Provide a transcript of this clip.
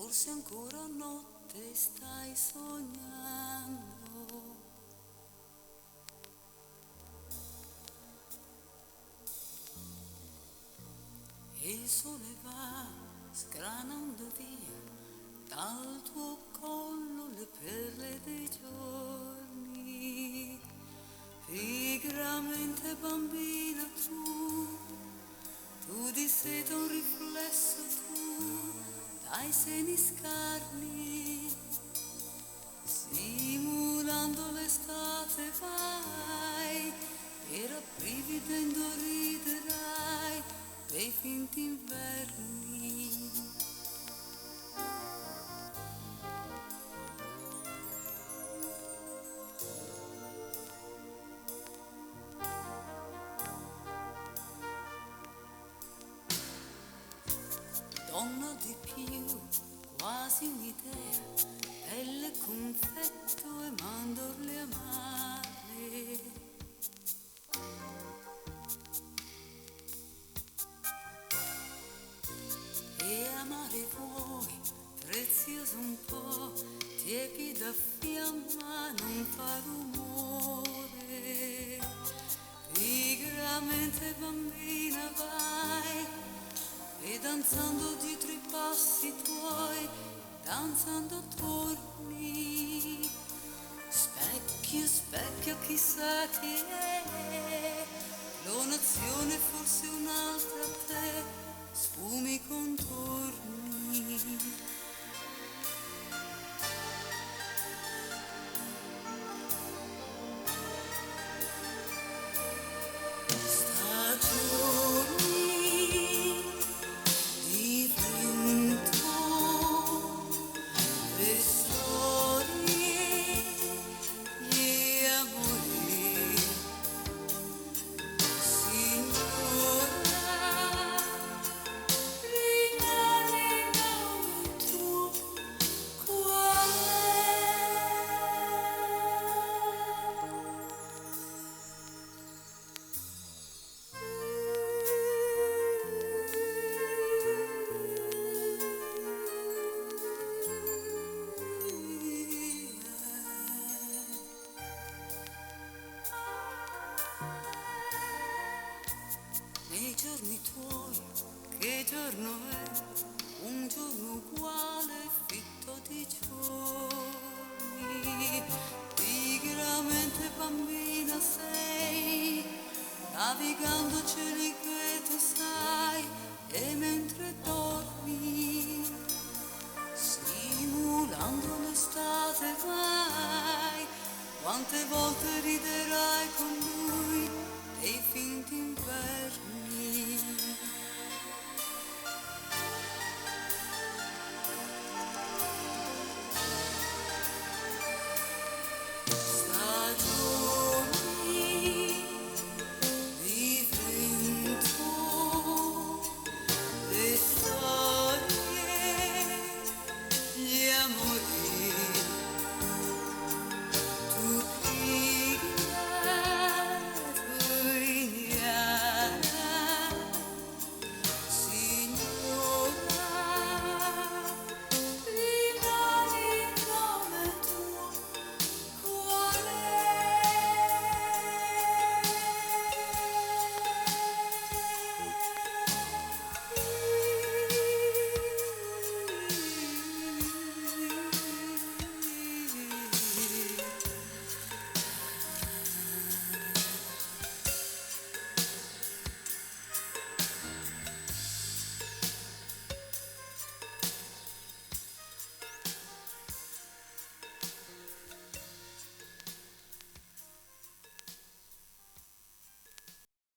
forse ancora notte stai sognando. E il sole va scranando via dal tuo collo le perle dei giorni. Pigramente bambina tu di seta un riflesso tu, dai seni scarni, simulando l'estate vai, e rabbrividendo riderai dei finti inverni. Donna di più, quasi un'idea, pelle, confetto e mandorle amare. E amare vuoi, prezioso un po', tiepida fiamma, non fa rumore. Pigramente bambina vai, e danzando dietro i passi tuoi, danzando torni. Specchio, specchio, chissà chi è, clonazione forse un'altra te, sfumi contorni. Nei giorni tuoi, che giorno è? Un giorno uguale, fitto di giorni. Pigramente bambina sei, navigando cieli che tu sai, e mentre dormi, simulando l'estate vai, quante volte